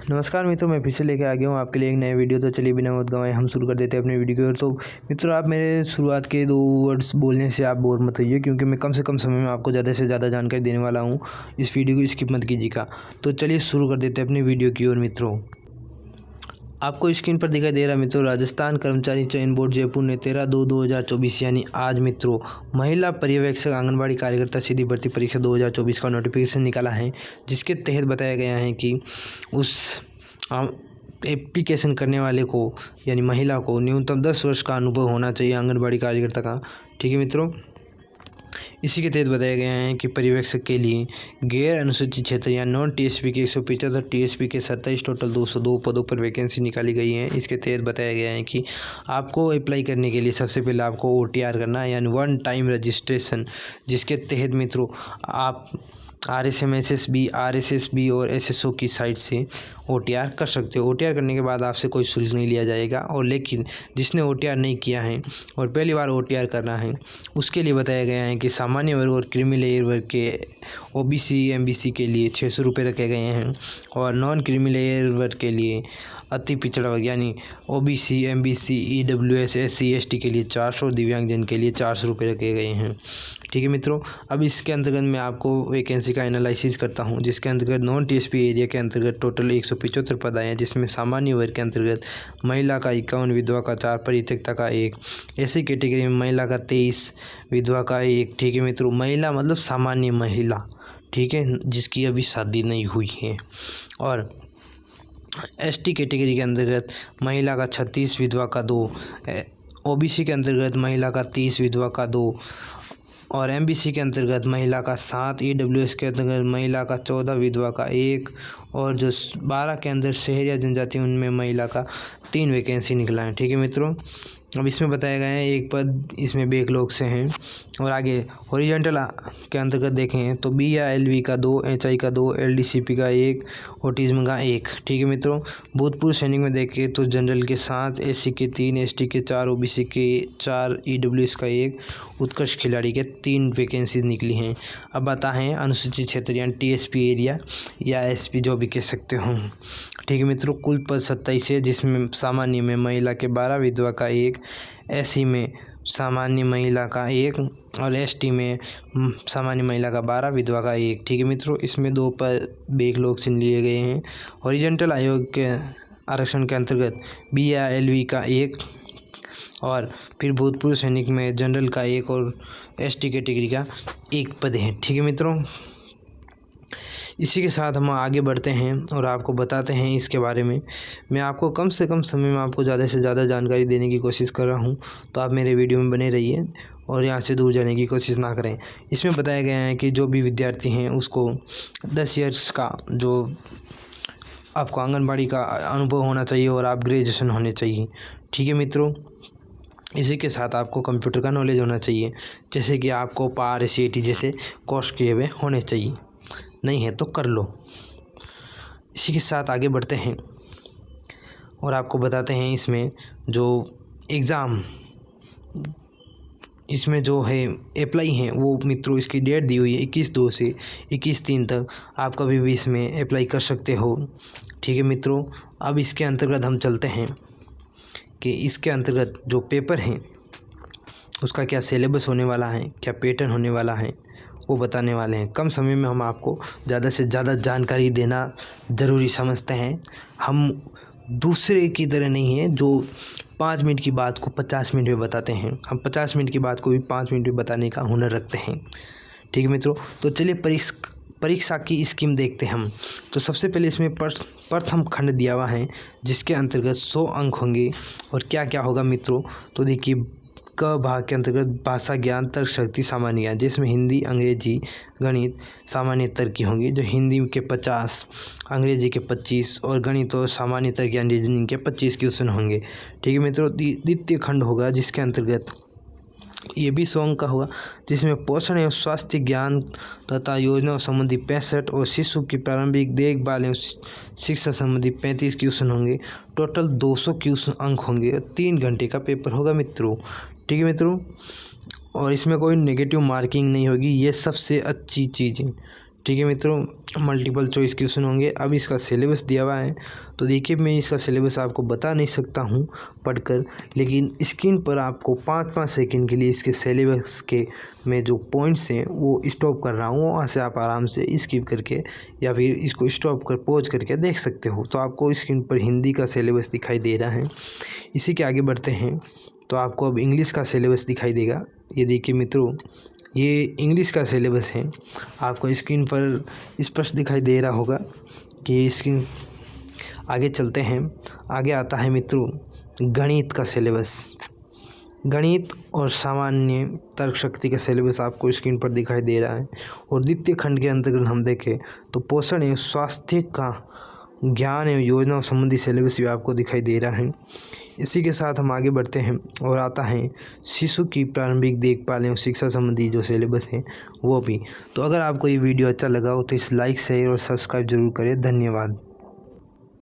नमस्कार मित्रों, मैं फिर से लेके आ गया हूँ आपके लिए एक नया वीडियो। तो चलिए बिना वक्त गंवाए हम शुरू कर देते हैं अपने वीडियो की ओर। तो मित्रों, आप मेरे शुरुआत के 2 वर्ड्स बोलने से आप बोर मत होइए, क्योंकि मैं कम से कम समय में आपको ज़्यादा से ज़्यादा जानकारी देने वाला हूँ। इस वीडियो को स्किप मत कीजिएगा। तो चलिए शुरू कर देते हैं अपनी वीडियो की ओर। मित्रों, आपको स्क्रीन पर दिखाई दे रहा है मित्रों, राजस्थान कर्मचारी चयन बोर्ड जयपुर ने 13/2/2024 यानी आज मित्रों महिला पर्यवेक्षक आंगनबाड़ी कार्यकर्ता सीधी भर्ती परीक्षा 2024 का नोटिफिकेशन निकाला है, जिसके तहत बताया गया है कि उस एप्लीकेशन करने वाले को यानी महिला को न्यूनतम 10 वर्ष का अनुभव होना चाहिए आंगनबाड़ी कार्यकर्ता का। ठीक है मित्रों, इसी के तहत बताया गया है कि पर्यवेक्षक के लिए गैर अनुसूचित क्षेत्र या नॉन टीएसपी के 175, टीएसपी के 27, टोटल 202 पदों पर वैकेंसी निकाली गई है। इसके तहत बताया गया है कि आपको अप्लाई करने के लिए सबसे पहले आपको OTR करना है, यानी वन टाइम रजिस्ट्रेशन, जिसके तहत मित्रों आप RSSB और SSO की साइट से OTR कर सकते हो। OTR करने के बाद आपसे कोई शुल्क नहीं लिया जाएगा। और लेकिन जिसने OTR नहीं किया है और पहली बार OTR करना है, उसके लिए बताया गया है कि सामान्य वर्ग और क्रीमी लेयर वर्ग के OBC MBC के लिए 600 रुपये रखे गए हैं, और नॉन क्रीमी लेयर वर्ग के लिए अति पिछड़ा वर्ग यानी OBC MBC EWS SC ST के लिए 400, दिव्यांगजन के लिए 400 रुपये रखे गए हैं। ठीक है मित्रों, अब इसके अंतर्गत मैं आपको वैकेंसी का एनालिसिस करता हूं, जिसके अंतर्गत नॉन TSP एरिया के अंतर्गत टोटल 175 पद आए हैं, जिसमें सामान्य वर्ग के अंतर्गत महिला का 51, विधवा का 4, परित्यक्ता का 1, ऐसी कैटेगरी में महिला का 23, विधवा का 1। ठीक है मित्रों, महिला मतलब सामान्य महिला, ठीक है, जिसकी अभी शादी नहीं हुई है। और ST कैटेगरी के अंतर्गत महिला का 36, विधवा का 2, OBC के अंतर्गत महिला का 30, विधवा का 2, और MBC के अंतर्गत महिला का 7, EWS के अंतर्गत महिला का 14, विधवा का 1, और जो 12 के अंदर शहर या जनजाति उनमें महिला का 3 वैकेंसी निकला है। ठीक है मित्रों, अब इसमें बताया गया है एक पद इसमें बैकलॉग से हैं। और आगे हॉरिजॉन्टल के अंतर्गत देखें तो B या LV का 2, HI का 2, LDCP का 1, ऑटिज्म का 1। ठीक है मित्रों, भूतपूर्व सैनिक में देखें तो जनरल के 7, SC के 3, ST के 4, OBC के 4, EWS का 1, उत्कृष्ट खिलाड़ी के 3 वैकेंसीज निकली हैं। अब बता है अनुसूचित क्षेत्र यानी TSP एरिया या SP जो भी कह सकते हो। ठीक है मित्रों, कुल पद 27 है, जिसमें सामान्य में महिला के 12, विधवा का 1, SC में सामान्य महिला का 1, और ST में सामान्य महिला का 12, विधवा का 1। ठीक है मित्रों, इसमें 2 पद बैकलॉग से लिए गए हैं। हॉरिजॉन्टल आयोग के आरक्षण के अंतर्गत B या LV का 1, और फिर भूतपूर्व सैनिक में जनरल का 1 और ST कैटेगरी का 1 पद है। ठीक है मित्रों, इसी के साथ हम आगे बढ़ते हैं और आपको बताते हैं इसके बारे में। मैं आपको कम से कम समय में आपको ज़्यादा से ज़्यादा जानकारी देने की कोशिश कर रहा हूं, तो आप मेरे वीडियो में बने रहिए और यहाँ से दूर जाने की कोशिश ना करें। इसमें बताया गया है कि जो भी विद्यार्थी हैं उसको 10 ईयर्स का जो आपको आंगनबाड़ी का अनुभव होना चाहिए और आप ग्रेजुएशन होने चाहिए। ठीक है मित्रों, इसी के साथ आपको कंप्यूटर का नॉलेज होना चाहिए, जैसे कि आपको पार CAT जैसे कोर्स किए हुए होने चाहिए। नहीं है तो कर लो। इसी के साथ आगे बढ़ते हैं और आपको बताते हैं इसमें जो एग्ज़ाम इसमें जो है अप्लाई है वो मित्रों इसकी डेट दी हुई है 21/2 से 21/3 तक। आप कभी भी इसमें अप्लाई कर सकते हो। ठीक है मित्रों, अब इसके अंतर्गत हम चलते हैं कि इसके अंतर्गत जो पेपर हैं उसका क्या सिलेबस होने वाला है, क्या पैटर्न होने वाला है, वो बताने वाले हैं। कम समय में हम आपको ज़्यादा से ज़्यादा जानकारी देना ज़रूरी समझते हैं। हम दूसरे की तरह नहीं है जो 5 मिनट की बात को 50 मिनट में बताते हैं। हम 50 मिनट की बात को भी 5 मिनट में बताने का हुनर रखते हैं। ठीक है मित्रों, तो चलिए परीक्षा की स्कीम देखते हैं हम। तो सबसे पहले इसमें प्रथम खंड दिया हुआ है, जिसके अंतर्गत 100 अंक होंगे। और क्या क्या होगा मित्रों, तो देखिए क भाग के अंतर्गत भाषा ज्ञान, तर्क शक्ति, सामान्य ज्ञान, जिसमें हिंदी, अंग्रेजी, गणित, सामान्य तर्क की होंगी। जो हिंदी के 50, अंग्रेजी के 25 और गणित और सामान्य तर्क यानी रीजनिंग के 25 क्वेश्चन होंगे। ठीक है मित्रों, द्वितीय खंड होगा जिसके अंतर्गत ये भी 100 अंक का होगा, जिसमें पोषण एवं स्वास्थ्य ज्ञान तथा योजनाओं संबंधी 65 और शिशु की प्रारंभिक देखभाल एवं शिक्षा संबंधी 35 क्वेश्चन होंगे। टोटल 200 क्वेश्चन अंक होंगे। 3 घंटे का पेपर होगा मित्रों। ठीक है मित्रों, और इसमें कोई नेगेटिव मार्किंग नहीं होगी, ये सबसे अच्छी चीज़ है। ठीक है मित्रों, मल्टीपल चॉइस क्वेश्चन होंगे। अब इसका सिलेबस दिया हुआ है, तो देखिए मैं इसका सिलेबस आपको बता नहीं सकता हूँ पढ़कर, लेकिन स्क्रीन पर आपको 5-5 सेकंड के लिए इसके सिलेबस के मैं जो पॉइंट्स हैं वो स्टॉप कर रहा हूँ। वहाँ से आप आराम से स्किप करके या फिर इसको स्टॉप कर पॉज करके देख सकते हो। तो आपको स्क्रीन पर हिंदी का सिलेबस दिखाई दे रहा है। इसी के आगे बढ़ते हैं तो आपको अब इंग्लिश का सिलेबस दिखाई देगा। ये देखिए मित्रों, ये इंग्लिश का सिलेबस है। आपको स्क्रीन पर स्पष्ट दिखाई दे रहा होगा कि स्क्रीन। आगे चलते हैं, आगे आता है मित्रों गणित का सिलेबस। गणित और सामान्य तर्क शक्ति का सिलेबस आपको स्क्रीन पर दिखाई दे रहा है। और द्वितीय खंड के अंतर्गत हम देखें तो पोषण एवं स्वास्थ्य का ज्ञान एवं योजनाओं संबंधी सिलेबस भी आपको दिखाई दे रहा है। इसी के साथ हम आगे बढ़ते हैं और आता है शिशु की प्रारंभिक देखभाल एवं शिक्षा संबंधी जो सिलेबस है वो भी। तो अगर आपको ये वीडियो अच्छा लगा हो तो इस लाइक शेयर और सब्सक्राइब जरूर करें। धन्यवाद।